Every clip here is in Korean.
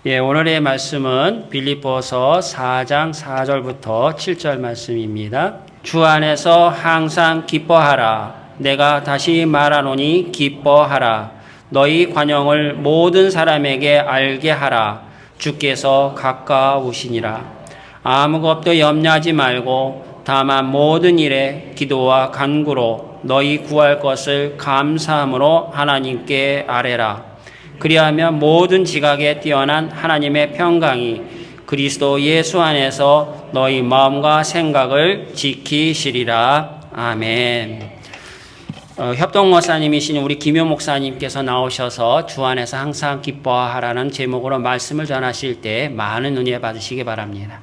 오늘의 말씀은 빌립보서 4장 4절부터 7절 말씀입니다. 주 안에서 항상 기뻐하라. 내가 다시 말하노니 기뻐하라. 너희 관용을 모든 사람에게 알게 하라. 주께서 가까우시니라. 아무것도 염려하지 말고 다만 모든 일에 기도와 간구로 너희 구할 것을 감사함으로 하나님께 아뢰라. 그리하면 모든 지각에 뛰어난 하나님의 평강이 그리스도 예수 안에서 너희 마음과 생각을 지키시리라. 아멘. 협동 목사님이신 우리 김효 목사님께서 나오셔서 주 안에서 항상 기뻐하라는 제목으로 말씀을 전하실 때 많은 은혜 받으시기 바랍니다.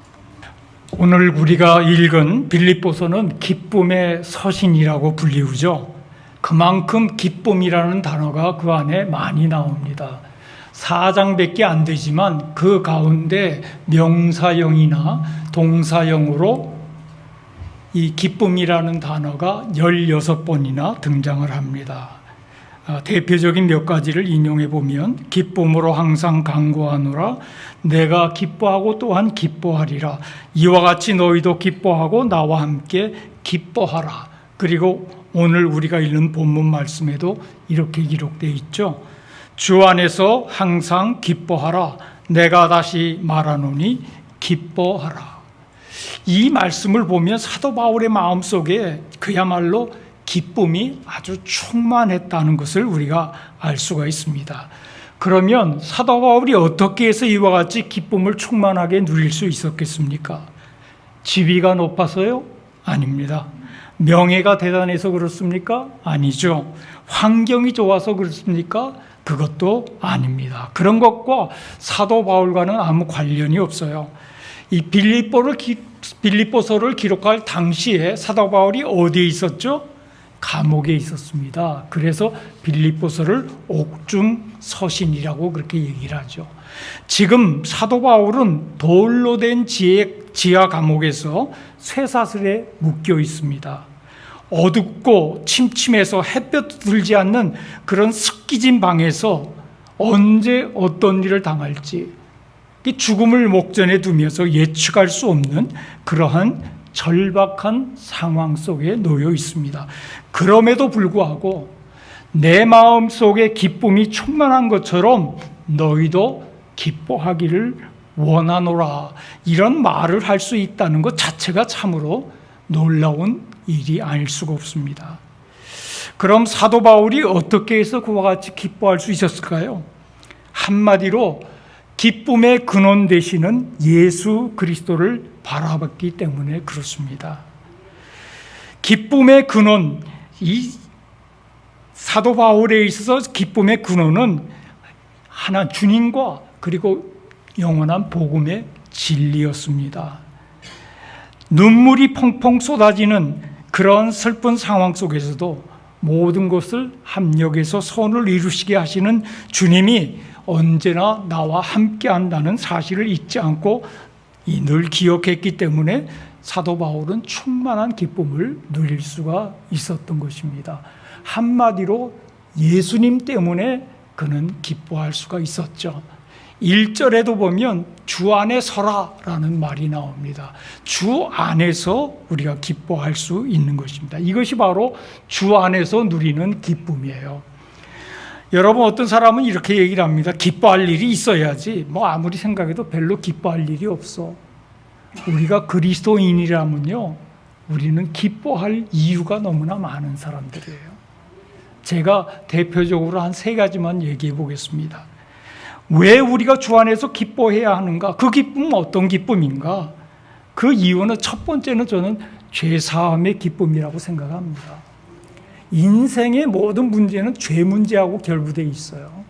오늘 우리가 읽은 빌립보서는 기쁨의 서신이라고 불리우죠. 그만큼 기쁨이라는 단어가 그 안에 많이 나옵니다. 4장밖에 안 되지만 그 가운데 명사형이나 동사형으로 이 기쁨이라는 단어가 16번이나 등장을 합니다. 대표적인 몇 가지를 인용해 보면 기쁨으로 항상 간구하노라. 내가 기뻐하고 또한 기뻐하리라. 이와 같이 너희도 기뻐하고 나와 함께 기뻐하라. 그리고 오늘 우리가 읽는 본문 말씀에도 이렇게 기록되어 있죠. 주 안에서 항상 기뻐하라. 내가 다시 말하노니 기뻐하라. 이 말씀을 보면 사도 바울의 마음속에 그야말로 기쁨이 아주 충만했다는 것을 우리가 알 수가 있습니다. 그러면 사도 바울이 어떻게 해서 이와 같이 기쁨을 충만하게 누릴 수 있었겠습니까? 지위가 높아서요? 아닙니다. 명예가 대단해서 그렇습니까? 아니죠. 환경이 좋아서 그렇습니까? 그것도 아닙니다. 그런 것과 사도 바울과는 아무 관련이 없어요. 이 빌립보서를 기록할 당시에 사도 바울이 어디에 있었죠? 감옥에 있었습니다. 그래서 빌립보서를 옥중 서신이라고 그렇게 얘기를 하죠. 지금 사도 바울은 돌로 된 지하 감옥에서 쇠사슬에 묶여 있습니다. 어둡고 침침해서 햇볕도 들지 않는 그런 습기진 방에서 언제 어떤 일을 당할지 죽음을 목전에 두면서 예측할 수 없는 그러한 절박한 상황 속에 놓여 있습니다. 그럼에도 불구하고 내 마음 속에 기쁨이 충만한 것처럼 너희도 기뻐하기를 원하노라. 이런 말을 할 수 있다는 것 자체가 참으로 놀라운 일이 아닐 수가 없습니다. 그럼 사도 바울이 어떻게 해서 그와 같이 기뻐할 수 있었을까요? 한마디로 기쁨의 근원 되시는 예수 그리스도를 바라봤기 때문에 그렇습니다. 기쁨의 근원, 이 사도 바울에 있어서 기쁨의 근원은 하나 주님과 그리고 영원한 복음의 진리였습니다. 눈물이 펑펑 쏟아지는 그런 슬픈 상황 속에서도 모든 것을 합력해서 선을 이루시게 하시는 주님이 언제나 나와 함께 한다는 사실을 잊지 않고 늘 기억했기 때문에 사도 바울은 충만한 기쁨을 누릴 수가 있었던 것입니다. 한마디로 예수님 때문에 그는 기뻐할 수가 있었죠. 1절에도 보면 주 안에 서라라는 말이 나옵니다. 주 안에서 우리가 기뻐할 수 있는 것입니다. 이것이 바로 주 안에서 누리는 기쁨이에요. 여러분, 어떤 사람은 이렇게 얘기를 합니다. 기뻐할 일이 있어야지. 아무리 생각해도 별로 기뻐할 일이 없어. 우리가 그리스도인이라면요, 우리는 기뻐할 이유가 너무나 많은 사람들이에요. 제가 대표적으로 한 3가지만 얘기해 보겠습니다. 왜 우리가 주 안에서 기뻐해야 하는가? 그 기쁨은 어떤 기쁨인가? 그 이유는 첫 번째는 저는 죄사함의 기쁨이라고 생각합니다. 인생의 모든 문제는 죄 문제하고 결부되어 있어요.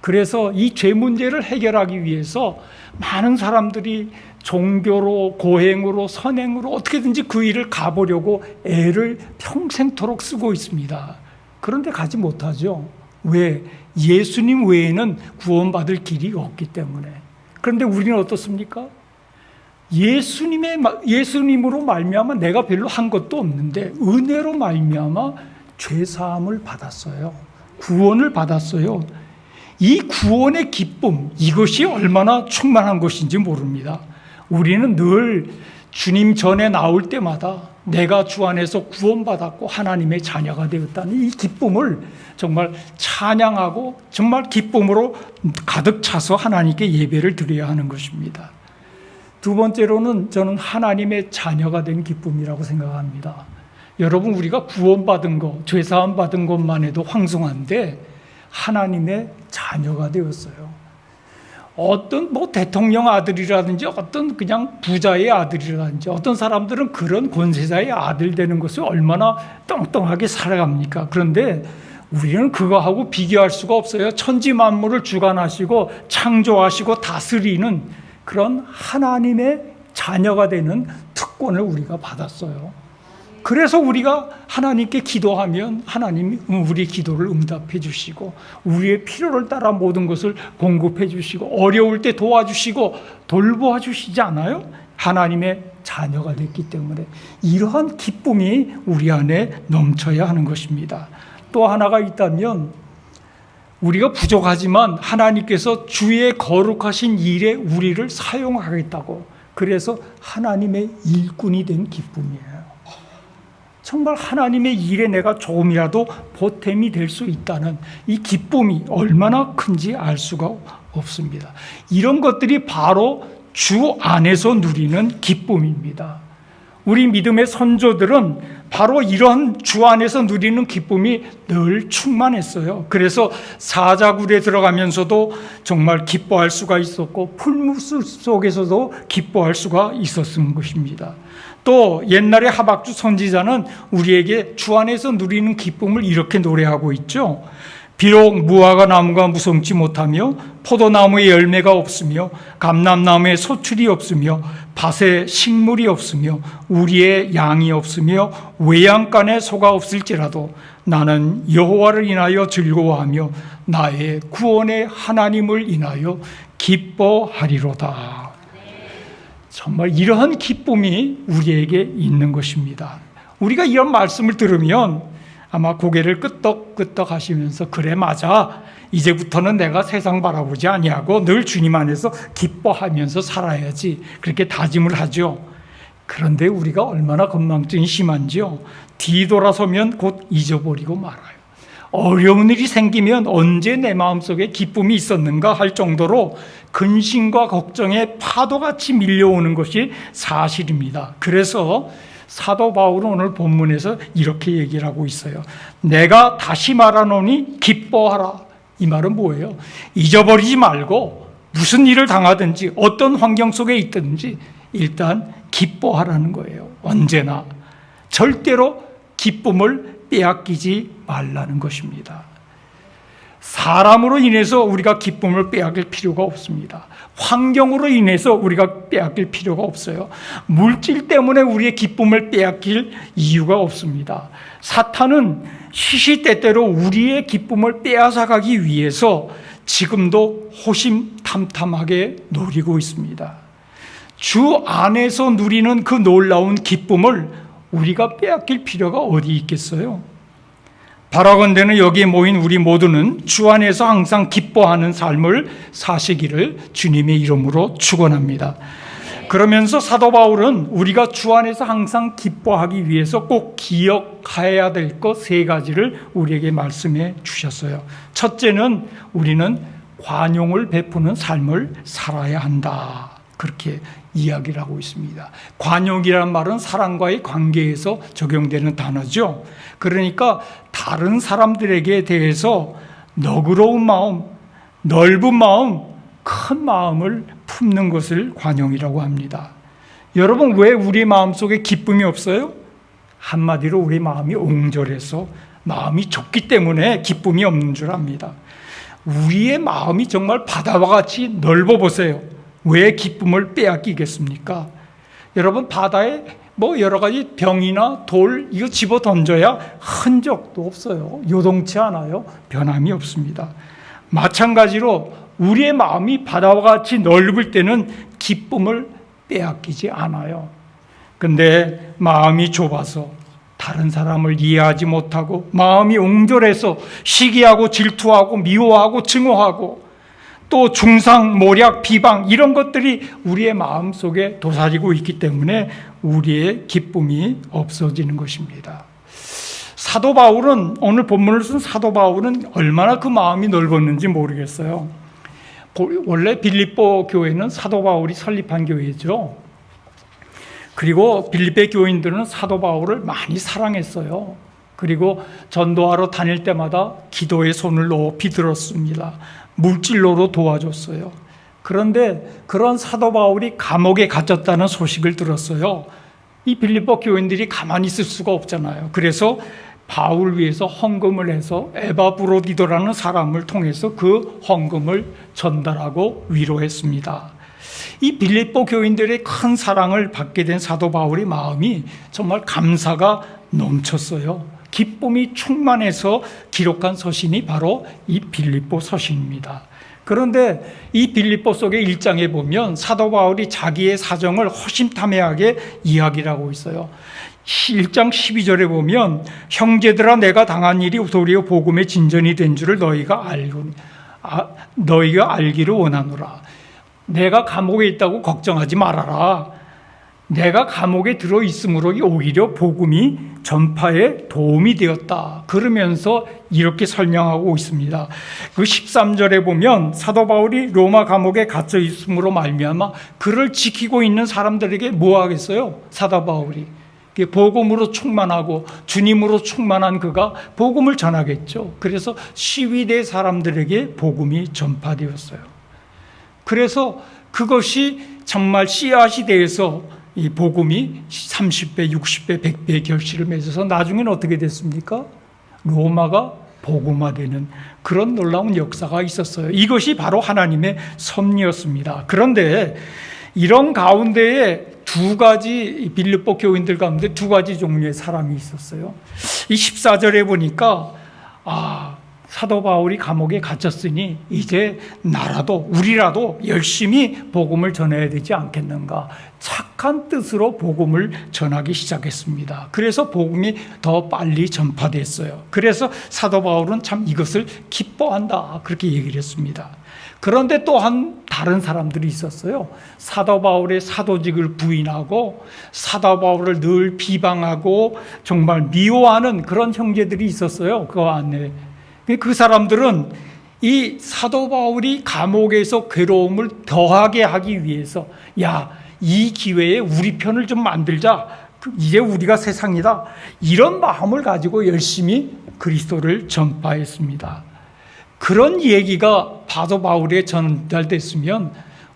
그래서 이 죄 문제를 해결하기 위해서 많은 사람들이 종교로, 고행으로, 선행으로 어떻게든지 그 일을 가보려고 애를 평생토록 쓰고 있습니다. 그런데 가지 못하죠. 왜? 예수님 외에는 구원받을 길이 없기 때문에. 그런데 우리는 어떻습니까? 예수님으로 말미암아 내가 별로 한 것도 없는데 은혜로 말미암아 죄사함을 받았어요. 구원을 받았어요. 이 구원의 기쁨, 이것이 얼마나 충만한 것인지 모릅니다. 우리는 늘 주님 전에 나올 때마다 내가 주 안에서 구원받았고 하나님의 자녀가 되었다는 이 기쁨을 정말 찬양하고 정말 기쁨으로 가득 차서 하나님께 예배를 드려야 하는 것입니다. 두 번째로는 저는 하나님의 자녀가 된 기쁨이라고 생각합니다. 여러분, 우리가 구원받은 것, 죄사함 받은 것만 해도 황송한데 하나님의 자녀가 되었어요. 어떤 대통령 아들이라든지 어떤 그냥 부자의 아들이라든지 어떤 사람들은 그런 권세자의 아들 되는 것을 얼마나 떵떵하게 살아갑니까? 그런데 우리는 그거하고 비교할 수가 없어요. 천지 만물을 주관하시고 창조하시고 다스리는 그런 하나님의 자녀가 되는 특권을 우리가 받았어요. 그래서 우리가 하나님께 기도하면 하나님이 우리 기도를 응답해 주시고 우리의 필요를 따라 모든 것을 공급해 주시고 어려울 때 도와주시고 돌보아 주시지 않아요? 하나님의 자녀가 됐기 때문에 이러한 기쁨이 우리 안에 넘쳐야 하는 것입니다. 또 하나가 있다면 우리가 부족하지만 하나님께서 주의 거룩하신 일에 우리를 사용하겠다고 그래서 하나님의 일꾼이 된 기쁨이에요. 정말 하나님의 일에 내가 조금이라도 보탬이 될 수 있다는 이 기쁨이 얼마나 큰지 알 수가 없습니다. 이런 것들이 바로 주 안에서 누리는 기쁨입니다. 우리 믿음의 선조들은 바로 이런 주 안에서 누리는 기쁨이 늘 충만했어요. 그래서 사자굴에 들어가면서도 정말 기뻐할 수가 있었고 풀무수 속에서도 기뻐할 수가 있었던 것입니다. 또 옛날에 하박주 선지자는 우리에게 주 안에서 누리는 기쁨을 이렇게 노래하고 있죠. 비록 무화과 나무가 무성치 못하며 포도나무에 열매가 없으며 감람나무에 소출이 없으며 밭에 식물이 없으며 우리의 양이 없으며 외양간에 소가 없을지라도 나는 여호와를 인하여 즐거워하며 나의 구원의 하나님을 인하여 기뻐하리로다. 정말 이러한 기쁨이 우리에게 있는 것입니다. 우리가 이런 말씀을 들으면 아마 고개를 끄덕끄덕 하시면서 그래 맞아 이제부터는 내가 세상 바라보지 아니하고 늘 주님 안에서 기뻐하면서 살아야지 그렇게 다짐을 하죠. 그런데 우리가 얼마나 건망증이 심한지요. 뒤돌아서면 곧 잊어버리고 말아요. 어려운 일이 생기면 언제 내 마음속에 기쁨이 있었는가 할 정도로 근심과 걱정의 파도같이 밀려오는 것이 사실입니다. 그래서 사도 바울은 오늘 본문에서 이렇게 얘기를 하고 있어요. 내가 다시 말하노니 기뻐하라. 이 말은 뭐예요? 잊어버리지 말고 무슨 일을 당하든지 어떤 환경 속에 있든지 일단 기뻐하라는 거예요. 언제나 절대로 기쁨을 빼앗기지 말라는 것입니다. 사람으로 인해서 우리가 기쁨을 빼앗길 필요가 없습니다. 환경으로 인해서 우리가 빼앗길 필요가 없어요. 물질 때문에 우리의 기쁨을 빼앗길 이유가 없습니다. 사탄은 시시때때로 우리의 기쁨을 빼앗아가기 위해서 지금도 호심탐탐하게 노리고 있습니다. 주 안에서 누리는 그 놀라운 기쁨을 우리가 빼앗길 필요가 어디 있겠어요? 바라건대는 여기에 모인 우리 모두는 주 안에서 항상 기뻐하는 삶을 사시기를 주님의 이름으로 축원합니다. 그러면서 사도 바울은 우리가 주 안에서 항상 기뻐하기 위해서 꼭 기억해야 될 것 세 가지를 우리에게 말씀해 주셨어요. 첫째는 우리는 관용을 베푸는 삶을 살아야 한다. 그렇게 이야기를 하고 있습니다. 관용이라는 말은 사람과의 관계에서 적용되는 단어죠. 그러니까 다른 사람들에게 대해서 너그러운 마음, 넓은 마음, 큰 마음을 품는 것을 관용이라고 합니다. 여러분, 왜 우리 마음속에 기쁨이 없어요? 한마디로 우리 마음이 옹졸해서 마음이 좁기 때문에 기쁨이 없는 줄 압니다. 우리의 마음이 정말 바다와 같이 넓어 보세요. 왜 기쁨을 빼앗기겠습니까? 여러분, 바다에 여러 가지 병이나 돌 이거 집어 던져야 흔적도 없어요. 요동치 않아요. 변함이 없습니다. 마찬가지로 우리의 마음이 바다와 같이 넓을 때는 기쁨을 빼앗기지 않아요. 근데 마음이 좁아서 다른 사람을 이해하지 못하고 마음이 옹졸해서 시기하고 질투하고 미워하고 증오하고 또 중상, 모략, 비방 이런 것들이 우리의 마음속에 도사리고 있기 때문에 우리의 기쁨이 없어지는 것입니다. 사도 바울은, 오늘 본문을 쓴 사도 바울은 얼마나 그 마음이 넓었는지 모르겠어요. 원래 빌립보 교회는 사도 바울이 설립한 교회죠. 그리고 빌립보 교인들은 사도 바울을 많이 사랑했어요. 그리고 전도하러 다닐 때마다 기도의 손을 높이 들었습니다. 물질로도 도와줬어요. 그런데 그런 사도 바울이 감옥에 갇혔다는 소식을 들었어요. 이 빌립보 교인들이 가만히 있을 수가 없잖아요. 그래서 바울 위해서 헌금을 해서 에바브로디도라는 사람을 통해서 그 헌금을 전달하고 위로했습니다. 이 빌립보 교인들의 큰 사랑을 받게 된 사도 바울의 마음이 정말 감사가 넘쳤어요. 기쁨이 충만해서 기록한 서신이 바로 이 빌립보 서신입니다. 그런데 이 빌립보 속의 1장에 보면 사도 바울이 자기의 사정을 허심탄회하게 이야기를 하고 있어요. 1장 12절에 보면 형제들아 내가 당한 일이 도리어 복음의 진전이 된 줄을 너희가 알기를 원하노라. 내가 감옥에 있다고 걱정하지 말아라. 내가 감옥에 들어있으므로 오히려 복음이 전파에 도움이 되었다. 그러면서 이렇게 설명하고 있습니다. 그 13절에 보면 사도 바울이 로마 감옥에 갇혀 있음으로 말미암아 그를 지키고 있는 사람들에게 뭐 하겠어요? 사도 바울이 복음으로 충만하고 주님으로 충만한 그가 복음을 전하겠죠. 그래서 시위대 사람들에게 복음이 전파되었어요. 그래서 그것이 정말 씨앗이 되어서 이 복음이 30배, 60배, 100배의 결실을 맺어서 나중에는 어떻게 됐습니까? 로마가 복음화되는 그런 놀라운 역사가 있었어요. 이것이 바로 하나님의 섭리였습니다. 그런데 이런 가운데에 두 가지 빌립보 교인들 가운데 두 가지 종류의 사람이 있었어요. 이 14절에 보니까 사도 바울이 감옥에 갇혔으니 이제 나라도 우리라도 열심히 복음을 전해야 되지 않겠는가. 착한 뜻으로 복음을 전하기 시작했습니다. 그래서 복음이 더 빨리 전파됐어요. 그래서 사도 바울은 참 이것을 기뻐한다 그렇게 얘기를 했습니다. 그런데 또한 다른 사람들이 있었어요. 사도 바울의 사도직을 부인하고 사도 바울을 늘 비방하고 정말 미워하는 그런 형제들이 있었어요. 그 안에. 그 사람들은 이 사도 바울이 감옥에서 괴로움을 더하게 하기 위해서 이 기회에 우리 편을 좀 만들자. 이제 우리가 세상이다. 이런 마음을 가지고 열심히 그리스도를 전파했습니다. 그런 얘기가 사도 바울에 전달됐으면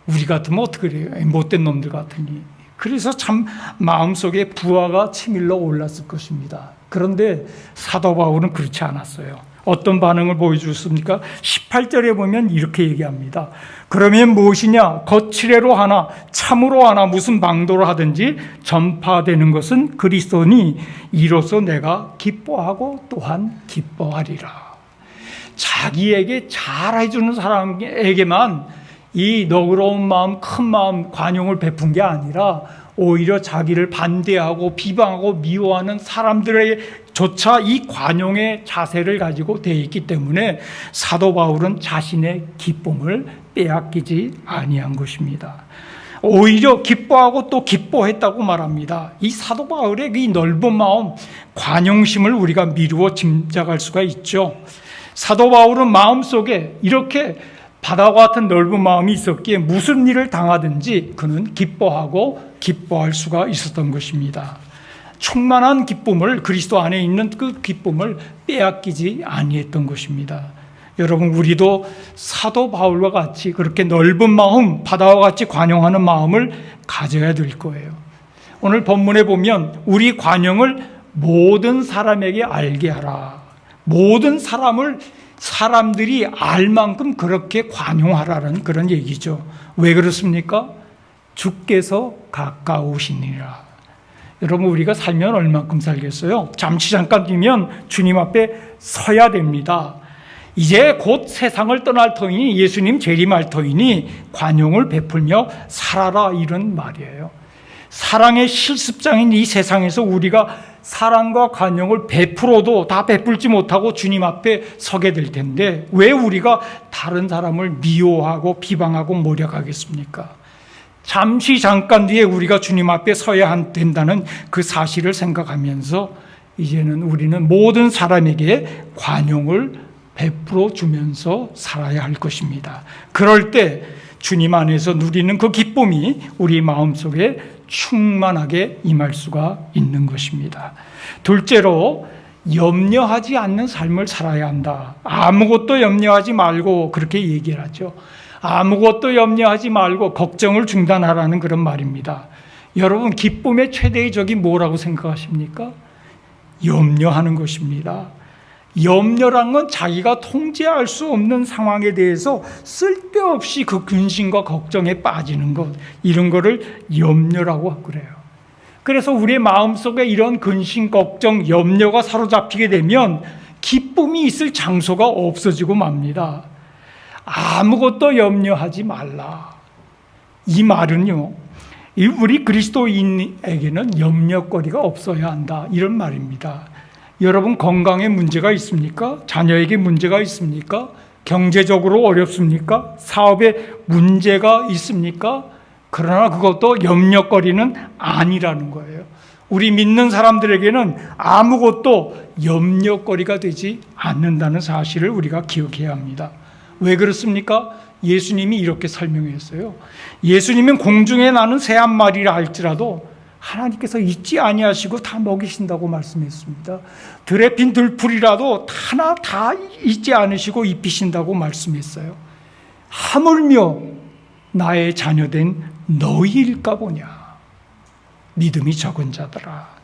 우리 같으면 어떻게 그래요? 못된 놈들 같으니. 그래서 참 마음속에 부하가 치밀러 올랐을 것입니다. 그런데 사도 바울은 그렇지 않았어요. 어떤 반응을 보여줬습니까? 18절에 보면 이렇게 얘기합니다. 그러면 무엇이냐? 거칠애로 하나 참으로 하나 무슨 방도로 하든지 전파되는 것은 그리스도니 이로써 내가 기뻐하고 또한 기뻐하리라. 자기에게 잘해주는 사람에게만 이 너그러운 마음, 큰 마음, 관용을 베푼 게 아니라 오히려 자기를 반대하고 비방하고 미워하는 사람들에조차 이 관용의 자세를 가지고 되어 있기 때문에 사도 바울은 자신의 기쁨을 빼앗기지 아니한 것입니다. 오히려 기뻐하고 또 기뻐했다고 말합니다. 이 사도 바울의 이 넓은 마음, 관용심을 우리가 미루어 짐작할 수가 있죠. 사도 바울은 마음속에 이렇게 바다와 같은 넓은 마음이 있었기에 무슨 일을 당하든지 그는 기뻐하고 기뻐할 수가 있었던 것입니다. 충만한 기쁨을, 그리스도 안에 있는 그 기쁨을 빼앗기지 아니했던 것입니다. 여러분, 우리도 사도 바울과 같이 그렇게 넓은 마음, 바다와 같이 관용하는 마음을 가져야 될 거예요. 오늘 본문에 보면 우리 관용을 모든 사람에게 알게 하라. 모든 사람들이 알 만큼 그렇게 관용하라는 그런 얘기죠. 왜 그렇습니까? 주께서 가까우시니라. 여러분, 우리가 살면 얼만큼 살겠어요? 잠시 잠깐 뛰면 주님 앞에 서야 됩니다. 이제 곧 세상을 떠날 터이니 예수님 재림할 터이니 관용을 베풀며 살아라, 이런 말이에요. 사랑의 실습장인 이 세상에서 우리가 사랑과 관용을 베풀어도 다 베풀지 못하고 주님 앞에 서게 될 텐데 왜 우리가 다른 사람을 미워하고 비방하고 모략하겠습니까? 잠시 잠깐 뒤에 우리가 주님 앞에 서야 된다는 그 사실을 생각하면서 이제는 우리는 모든 사람에게 관용을 베풀어 주면서 살아야 할 것입니다. 그럴 때 주님 안에서 누리는 그 기쁨이 우리 마음속에 충만하게 임할 수가 있는 것입니다. 둘째로 염려하지 않는 삶을 살아야 한다. 아무것도 염려하지 말고 그렇게 얘기를 하죠. 아무것도 염려하지 말고 걱정을 중단하라는 그런 말입니다. 여러분, 기쁨의 최대의 적이 뭐라고 생각하십니까? 염려하는 것입니다. 염려란 건 자기가 통제할 수 없는 상황에 대해서 쓸데없이 그 근심과 걱정에 빠지는 것, 이런 거를 염려라고 그래요. 그래서 우리의 마음속에 이런 근심, 걱정, 염려가 사로잡히게 되면 기쁨이 있을 장소가 없어지고 맙니다. 아무것도 염려하지 말라. 이 말은요, 우리 그리스도인에게는 염려거리가 없어야 한다, 이런 말입니다. 여러분, 건강에 문제가 있습니까? 자녀에게 문제가 있습니까? 경제적으로 어렵습니까? 사업에 문제가 있습니까? 그러나 그것도 염려거리는 아니라는 거예요. 우리 믿는 사람들에게는 아무것도 염려거리가 되지 않는다는 사실을 우리가 기억해야 합니다. 왜 그렇습니까? 예수님이 이렇게 설명했어요. 예수님은 공중에 나는 새 한 마리라 할지라도 하나님께서 잊지 아니하시고 다 먹이신다고 말씀했습니다. 들에 핀 들풀이라도 하나 다 잊지 않으시고 입히신다고 말씀했어요. 하물며 나의 자녀된 너희일까 보냐. 믿음이 적은 자들아.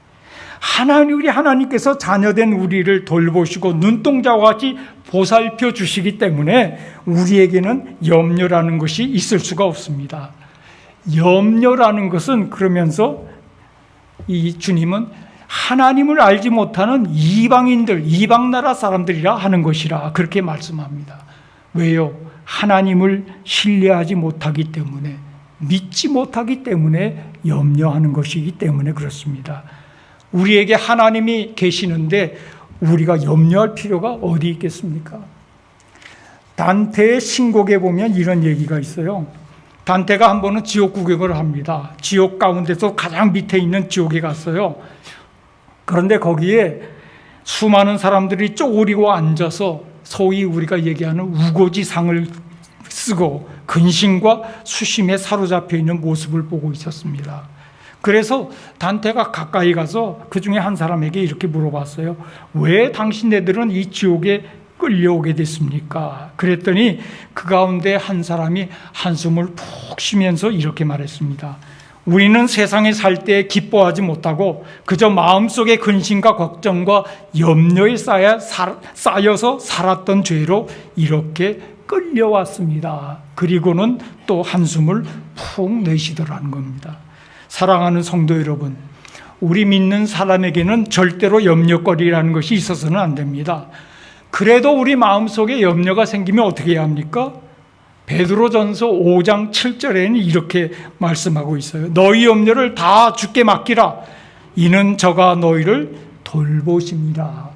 우리 하나님께서 자녀된 우리를 돌보시고 눈동자와 같이 보살펴 주시기 때문에 우리에게는 염려라는 것이 있을 수가 없습니다. 염려라는 것은 그러면서 이 주님은 하나님을 알지 못하는 이방인들, 이방나라 사람들이라 하는 것이라 그렇게 말씀합니다. 왜요? 하나님을 신뢰하지 못하기 때문에, 믿지 못하기 때문에 염려하는 것이기 때문에 그렇습니다. 우리에게 하나님이 계시는데 우리가 염려할 필요가 어디 있겠습니까? 단테의 신곡에 보면 이런 얘기가 있어요. 단테가 한 번은 지옥 구경을 합니다. 지옥 가운데서 가장 밑에 있는 지옥에 갔어요. 그런데 거기에 수많은 사람들이 쪼그리고 앉아서 소위 우리가 얘기하는 우고지상을 쓰고 근심과 수심에 사로잡혀 있는 모습을 보고 있었습니다. 그래서 단테가 가까이 가서 그 중에 한 사람에게 이렇게 물어봤어요. 왜 당신네들은 이 지옥에 끌려오게 됐습니까? 그랬더니 그 가운데 한 사람이 한숨을 푹 쉬면서 이렇게 말했습니다. 우리는 세상에 살 때 기뻐하지 못하고 그저 마음속에 근심과 걱정과 염려에 쌓여서 살았던 죄로 이렇게 끌려왔습니다. 그리고는 또 한숨을 푹 내쉬더라는 겁니다. 사랑하는 성도 여러분, 우리 믿는 사람에게는 절대로 염려거리라는 것이 있어서는 안 됩니다. 그래도 우리 마음속에 염려가 생기면 어떻게 해야 합니까? 베드로전서 5장 7절에는 이렇게 말씀하고 있어요. 너희 염려를 다 주께 맡기라. 이는 저가 너희를 돌보십니다.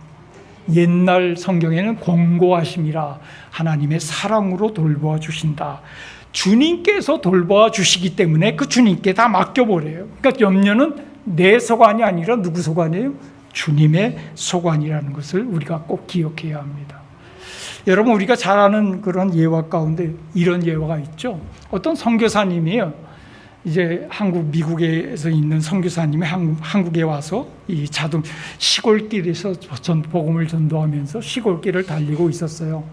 옛날 성경에는 공고하심이라, 하나님의 사랑으로 돌보아 주신다. 주님께서 돌보아 주시기 때문에 그 주님께 다 맡겨버려요. 그러니까 염려는 내 소관이 아니라 누구 소관이에요? 주님의 소관이라는 것을 우리가 꼭 기억해야 합니다. 여러분, 우리가 잘 아는 그런 예화 가운데 이런 예화가 있죠. 어떤 선교사님이요, 이제 미국에서 있는 선교사님이 한국에 와서 이 시골길에서 복음을 전도하면서 시골길을 달리고 있었어요.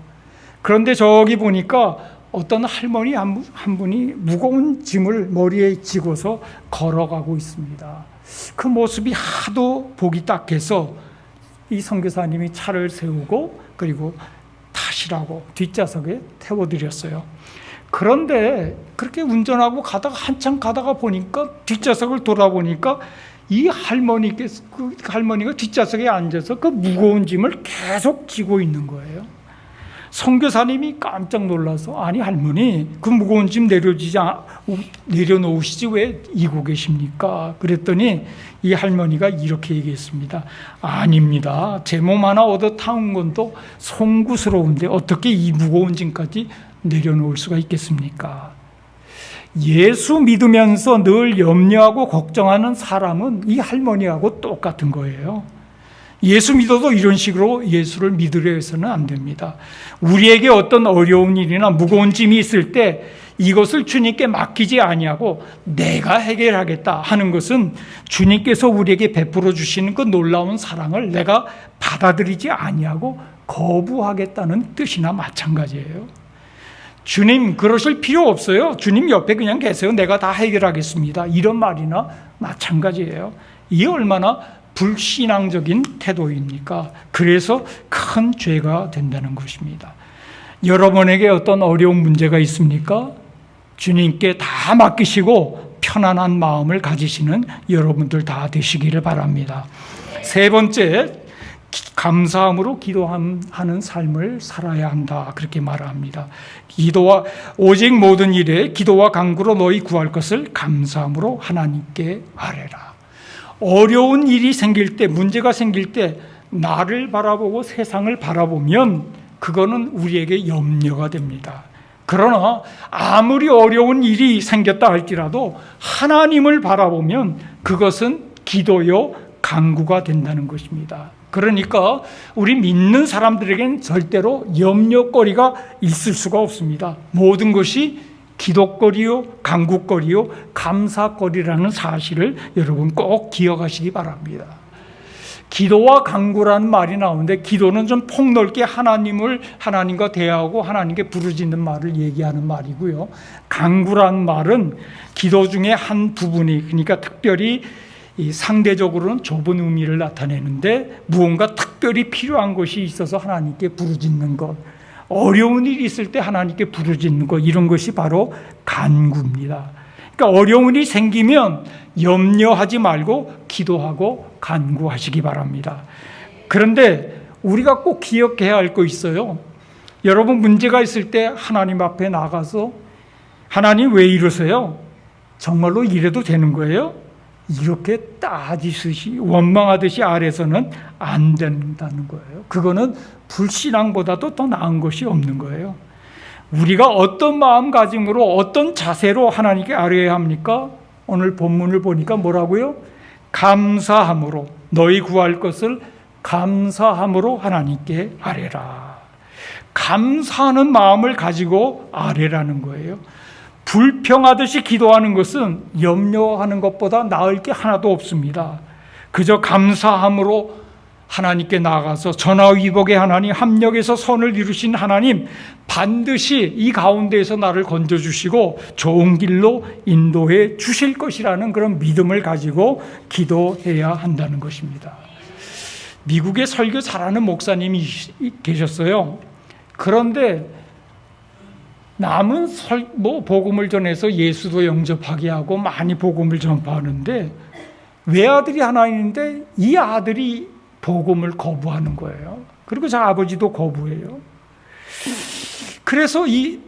그런데 저기 보니까 어떤 할머니 한 분이 무거운 짐을 머리에 지고서 걸어가고 있습니다. 그 모습이 하도 보기 딱해서 이 선교사님이 차를 세우고 그리고 타시라고 뒷좌석에 태워드렸어요. 그런데 그렇게 운전하고 가다가 한참 가다가 보니까 뒷좌석을 돌아보니까 이 할머니가 뒷좌석에 앉아서 그 무거운 짐을 계속 지고 있는 거예요. 선교사님이 깜짝 놀라서 아니 할머니 그 무거운 짐 내려놓으시지 왜 이고 계십니까? 그랬더니 이 할머니가 이렇게 얘기했습니다. 아닙니다. 제 몸 하나 얻어 타온 건도 송구스러운데 어떻게 이 무거운 짐까지 내려놓을 수가 있겠습니까? 예수 믿으면서 늘 염려하고 걱정하는 사람은 이 할머니하고 똑같은 거예요. 예수 믿어도 이런 식으로 예수를 믿으려 해서는 안 됩니다. 우리에게 어떤 어려운 일이나 무거운 짐이 있을 때 이것을 주님께 맡기지 아니하고 내가 해결하겠다 하는 것은 주님께서 우리에게 베풀어 주시는 그 놀라운 사랑을 내가 받아들이지 아니하고 거부하겠다는 뜻이나 마찬가지예요. 주님 그러실 필요 없어요. 주님 옆에 그냥 계세요. 내가 다 해결하겠습니다. 이런 말이나 마찬가지예요. 이게 얼마나 불신앙적인 태도입니까? 그래서 큰 죄가 된다는 것입니다. 여러분에게 어떤 어려운 문제가 있습니까? 주님께 다 맡기시고 편안한 마음을 가지시는 여러분들 다 되시기를 바랍니다. 세 번째, 감사함으로 기도하는 삶을 살아야 한다. 그렇게 말합니다. 오직 모든 일에 기도와 간구로 너희 구할 것을 감사함으로 하나님께 아뢰라. 어려운 일이 생길 때, 문제가 생길 때 나를 바라보고 세상을 바라보면 그거는 우리에게 염려가 됩니다. 그러나 아무리 어려운 일이 생겼다 할지라도 하나님을 바라보면 그것은 기도요 간구가 된다는 것입니다. 그러니까 우리 믿는 사람들에게는 절대로 염려거리가 있을 수가 없습니다. 모든 것이 기도거리요, 간구거리요, 감사거리라는 사실을 여러분 꼭 기억하시기 바랍니다. 기도와 간구라는 말이 나오는데 기도는 좀 폭넓게 하나님과 대화하고 하나님께 부르짖는 말을 얘기하는 말이고요. 간구라는 말은 기도 중에 한 부분이, 그러니까 특별히 상대적으로는 좁은 의미를 나타내는데 무언가 특별히 필요한 것이 있어서 하나님께 부르짖는 것, 어려운 일이 있을 때 하나님께 부르짖는 것, 이런 것이 바로 간구입니다. 그러니까 어려운 일이 생기면 염려하지 말고 기도하고 간구하시기 바랍니다. 그런데 우리가 꼭 기억해야 할 거 있어요. 여러분 문제가 있을 때 하나님 앞에 나가서 하나님 왜 이러세요? 정말로 이래도 되는 거예요? 이렇게 따지듯이 원망하듯이 아래서는 안 된다는 거예요. 그거는 불신앙보다도 더 나은 것이 없는 거예요. 우리가 어떤 마음가짐으로 어떤 자세로 하나님께 아뢰어야 합니까? 오늘 본문을 보니까 뭐라고요? 감사함으로 너희 구할 것을 감사함으로 하나님께 아뢰라. 감사하는 마음을 가지고 아뢰라는 거예요. 불평하듯이 기도하는 것은 염려하는 것보다 나을 게 하나도 없습니다. 그저 감사함으로 하나님께 나아가서 전화위복의 하나님, 합력에서 선을 이루신 하나님, 반드시 이 가운데에서 나를 건져주시고 좋은 길로 인도해 주실 것이라는 그런 믿음을 가지고 기도해야 한다는 것입니다. 미국에 설교 잘하는 목사님이 계셨어요. 그런데 남은 복음을 전해서 예수도 영접하게 하고 많이 복음을 전파하는데 외아들이 하나 있는데 이 아들이 복음을 거부하는 거예요. 그리고 저 아버지도 거부해요. 그래서 이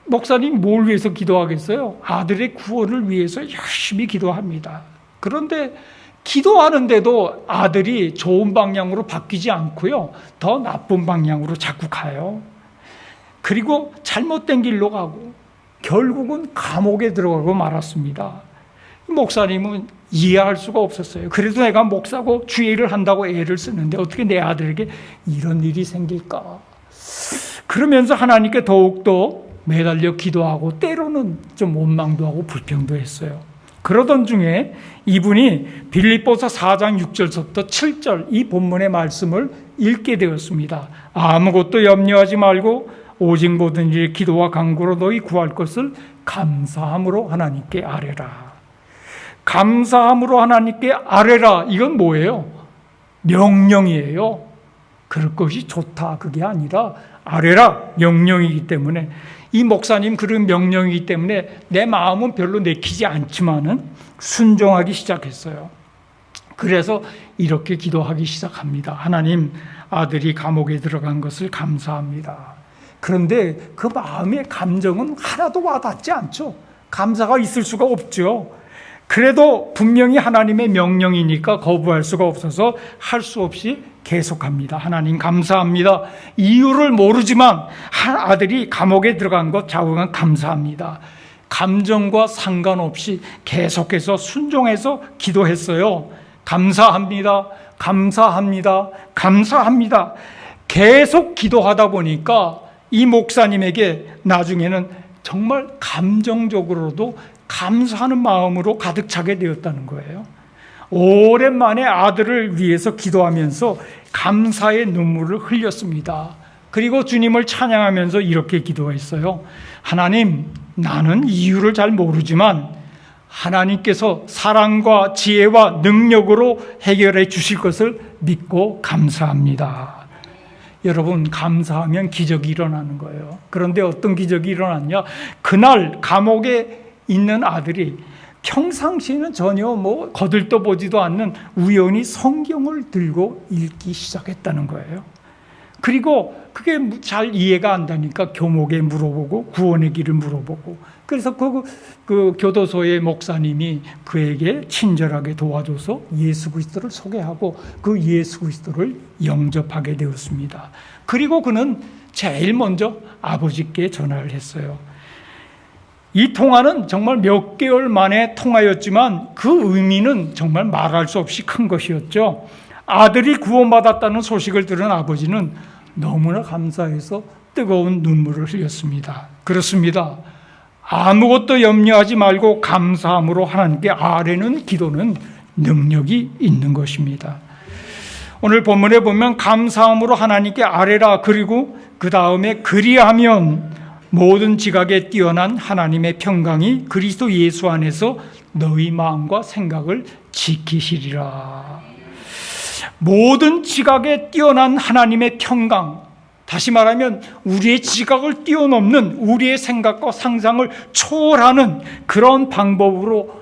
목사님 뭘 위해서 기도하겠어요? 아들의 구원을 위해서 열심히 기도합니다. 그런데 기도하는데도 아들이 좋은 방향으로 바뀌지 않고요, 더 나쁜 방향으로 자꾸 가요. 그리고 잘못된 길로 가고 결국은 감옥에 들어가고 말았습니다. 목사님은 이해할 수가 없었어요. 그래도 내가 목사고 주의를 한다고 애를 쓰는데 어떻게 내 아들에게 이런 일이 생길까? 그러면서 하나님께 더욱더 매달려 기도하고 때로는 좀 원망도 하고 불평도 했어요. 그러던 중에 이분이 빌립보서 4장 6절부터 7절 이 본문의 말씀을 읽게 되었습니다. 아무것도 염려하지 말고 오직 모든 일에 기도와 간구로 너희 구할 것을 감사함으로 하나님께 아뢰라. 감사함으로 하나님께 아뢰라. 이건 뭐예요? 명령이에요. 그럴 것이 좋다 그게 아니라 아뢰라 명령이기 때문에, 이 목사님 그런 명령이기 때문에 내 마음은 별로 내키지 않지만은 순종하기 시작했어요. 그래서 이렇게 기도하기 시작합니다. 하나님, 아들이 감옥에 들어간 것을 감사합니다. 그런데 그 마음의 감정은 하나도 와닿지 않죠. 감사가 있을 수가 없죠. 그래도 분명히 하나님의 명령이니까 거부할 수가 없어서 할 수 없이 계속합니다. 하나님 감사합니다. 이유를 모르지만 아들이 감옥에 들어간 것 자우간 감사합니다. 감정과 상관없이 계속해서 순종해서 기도했어요. 감사합니다. 감사합니다. 감사합니다. 계속 기도하다 보니까 이 목사님에게 나중에는 정말 감정적으로도 감사하는 마음으로 가득 차게 되었다는 거예요. 오랜만에 아들을 위해서 기도하면서 감사의 눈물을 흘렸습니다. 그리고 주님을 찬양하면서 이렇게 기도했어요. 하나님, 나는 이유를 잘 모르지만 하나님께서 사랑과 지혜와 능력으로 해결해 주실 것을 믿고 감사합니다. 여러분, 감사하면 기적이 일어나는 거예요. 그런데 어떤 기적이 일어났냐? 그날 감옥에 있는 아들이 평상시에는 전혀 거들떠 보지도 않는 우연히 성경을 들고 읽기 시작했다는 거예요. 그리고 그게 잘 이해가 안 되니까 교목에 물어보고 구원의 길을 물어보고, 그래서 그 교도소의 목사님이 그에게 친절하게 도와줘서 예수 그리스도를 소개하고 그 예수 그리스도를 영접하게 되었습니다. 그리고 그는 제일 먼저 아버지께 전화를 했어요. 이 통화는 정말 몇 개월 만에 통화였지만 그 의미는 정말 말할 수 없이 큰 것이었죠. 아들이 구원받았다는 소식을 들은 아버지는 너무나 감사해서 뜨거운 눈물을 흘렸습니다. 그렇습니다. 아무것도 염려하지 말고 감사함으로 하나님께 아뢰는 기도는 능력이 있는 것입니다. 오늘 본문에 보면 감사함으로 하나님께 아뢰라, 그리고 그 다음에 그리하면 모든 지각에 뛰어난 하나님의 평강이 그리스도 예수 안에서 너희 마음과 생각을 지키시리라. 모든 지각에 뛰어난 하나님의 평강, 다시 말하면 우리의 지각을 뛰어넘는, 우리의 생각과 상상을 초월하는 그런 방법으로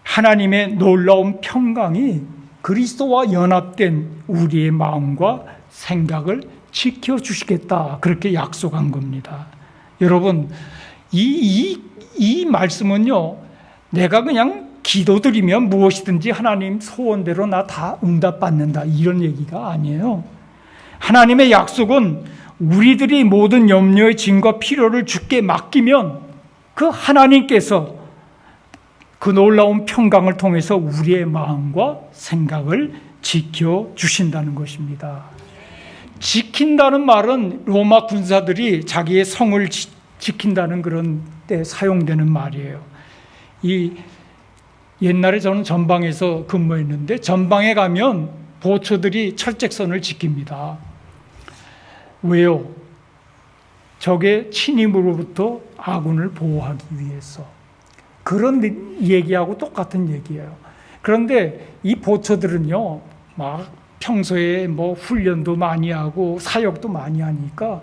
하나님의 놀라운 평강이 그리스도와 연합된 우리의 마음과 생각을 지켜주시겠다, 그렇게 약속한 겁니다. 여러분, 이 말씀은요, 내가 그냥 기도드리면 무엇이든지 하나님 소원대로 나 다 응답받는다, 이런 얘기가 아니에요. 하나님의 약속은 우리들이 모든 염려의 짐과 필요를 주께 맡기면 그 하나님께서 그 놀라운 평강을 통해서 우리의 마음과 생각을 지켜주신다는 것입니다. 지킨다는 말은 로마 군사들이 자기의 성을 지킨다는 그런 때 사용되는 말이에요. 옛날에 저는 전방에서 근무했는데 전방에 가면 보초들이 철책선을 지킵니다. 왜요? 적의 침입으로부터 아군을 보호하기 위해서. 그런 얘기하고 똑같은 얘기예요. 그런데 이 보초들은요, 막 평소에 훈련도 많이 하고 사역도 많이 하니까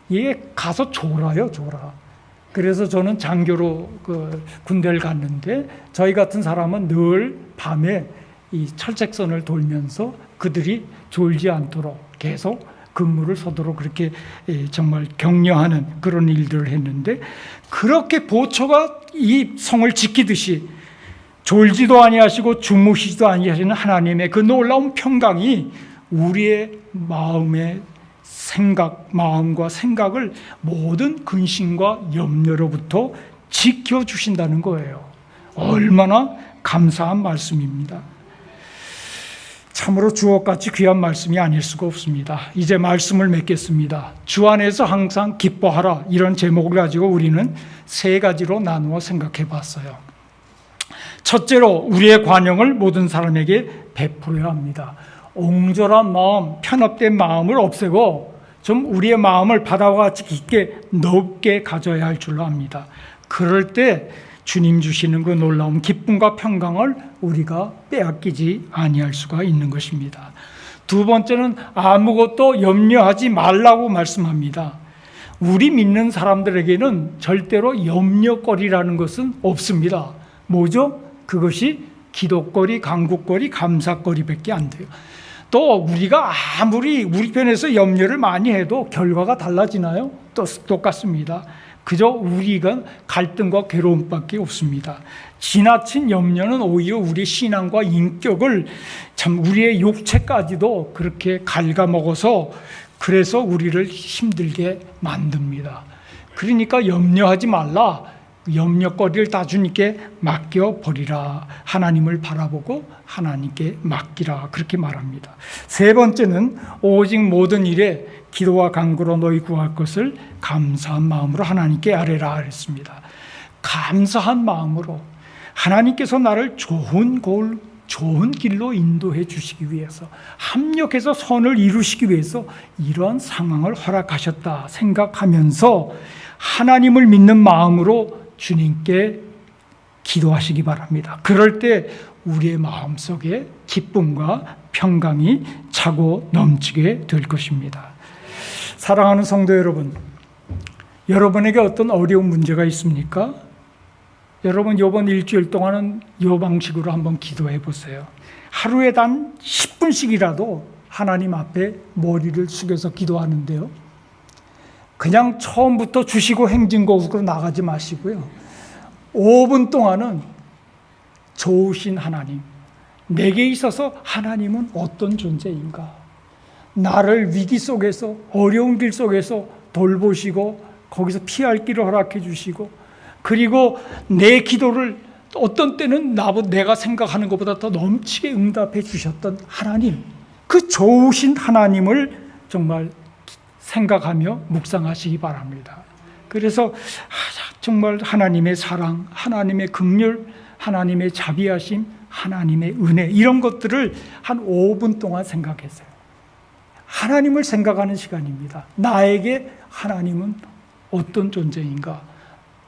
이게 가서 졸아요, 졸아. 그래서 저는 장교로 군대를 갔는데 저희 같은 사람은 늘 밤에 이 철책선을 돌면서 그들이 졸지 않도록 계속 근무를 서도록 그렇게 정말 격려하는 그런 일들을 했는데, 그렇게 보초가 이 성을 지키듯이 졸지도 아니하시고 주무시지도 아니하시는 하나님의 그 놀라운 평강이 우리의 마음과 생각을 모든 근심과 염려로부터 지켜주신다는 거예요. 얼마나 감사한 말씀입니다. 참으로 주옥같이 귀한 말씀이 아닐 수가 없습니다. 이제 말씀을 맺겠습니다. 주 안에서 항상 기뻐하라, 이런 제목을 가지고 우리는 세 가지로 나누어 생각해 봤어요. 첫째로, 우리의 관용을 모든 사람에게 베풀어야 합니다. 옹졸한 마음, 편협된 마음을 없애고 좀 우리의 마음을 바다와 같이 깊게 넓게 가져야 할 줄로 압니다. 그럴 때 주님 주시는 그 놀라운 기쁨과 평강을 우리가 빼앗기지 아니할 수가 있는 것입니다. 두 번째는 아무것도 염려하지 말라고 말씀합니다. 우리 믿는 사람들에게는 절대로 염려거리라는 것은 없습니다. 뭐죠? 그것이 기도거리, 간구거리, 감사거리밖에 안 돼요. 또 우리가 아무리 우리 편에서 염려를 많이 해도 결과가 달라지나요? 또 똑같습니다. 그저 우리가 갈등과 괴로움밖에 없습니다. 지나친 염려는 오히려 우리 신앙과 인격을 참 우리의 육체까지도 그렇게 갉아먹어서 그래서 우리를 힘들게 만듭니다. 그러니까 염려하지 말라. 염려거리를 다 주님께 맡겨버리라. 하나님을 바라보고 하나님께 맡기라. 그렇게 말합니다. 세 번째는 오직 모든 일에 기도와 간구로 너희 구할 것을 감사한 마음으로 하나님께 아뢰라 그랬습니다. 감사한 마음으로 하나님께서 나를 좋은 길로 인도해 주시기 위해서, 합력해서 선을 이루시기 위해서 이러한 상황을 허락하셨다 생각하면서 하나님을 믿는 마음으로 주님께 기도하시기 바랍니다. 그럴 때 우리의 마음속에 기쁨과 평강이 차고 넘치게 될 것입니다. 사랑하는 성도 여러분, 여러분에게 어떤 어려운 문제가 있습니까? 여러분 이번 일주일 동안은 이 방식으로 한번 기도해 보세요. 하루에 단 10분씩이라도 하나님 앞에 머리를 숙여서 기도하는데요. 그냥 처음부터 주시고 행진곡으로 나가지 마시고요. 5분 동안은 좋으신 하나님, 내게 있어서 하나님은 어떤 존재인가? 나를 위기 속에서, 어려운 길 속에서 돌보시고 거기서 피할 길을 허락해 주시고, 그리고 내 기도를 어떤 때는 내가 생각하는 것보다 더 넘치게 응답해 주셨던 하나님, 그 좋으신 하나님을 정말 생각하며 묵상하시기 바랍니다. 그래서 정말 하나님의 사랑, 하나님의 긍휼, 하나님의 자비하심, 하나님의 은혜, 이런 것들을 한 5분 동안 생각했어요. 하나님을 생각하는 시간입니다. 나에게 하나님은 어떤 존재인가?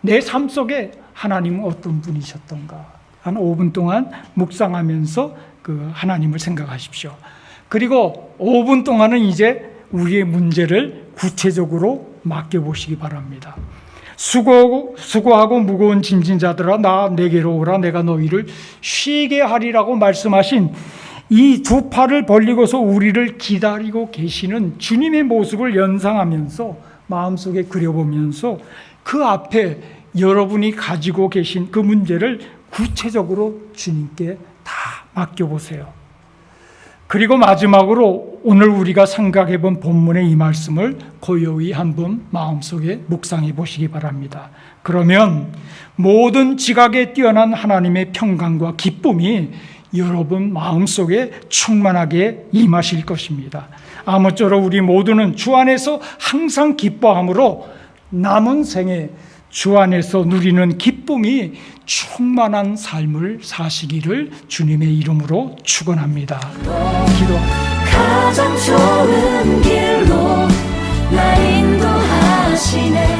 내 삶 속에 하나님은 어떤 분이셨던가? 한 5분 동안 묵상하면서 그 하나님을 생각하십시오. 그리고 5분 동안은 이제 우리의 문제를 구체적으로 맡겨보시기 바랍니다. 수고하고 무거운 짐진 자들아 내게로 오라. 내가 너희를 쉬게 하리라고 말씀하신 이 두 팔을 벌리고서 우리를 기다리고 계시는 주님의 모습을 연상하면서 마음속에 그려보면서 그 앞에 여러분이 가지고 계신 그 문제를 구체적으로 주님께 다 맡겨보세요. 그리고 마지막으로 오늘 우리가 생각해 본 본문의 이 말씀을 고요히 한번 마음속에 묵상해 보시기 바랍니다. 그러면 모든 지각에 뛰어난 하나님의 평강과 기쁨이 여러분 마음속에 충만하게 임하실 것입니다. 아무쪼록 우리 모두는 주 안에서 항상 기뻐함으로 남은 생에 주 안에서 누리는 기쁨이 충만한 삶을 사시기를 주님의 이름으로 축원합니다. 가장 좋은 길로 날 인도하시네.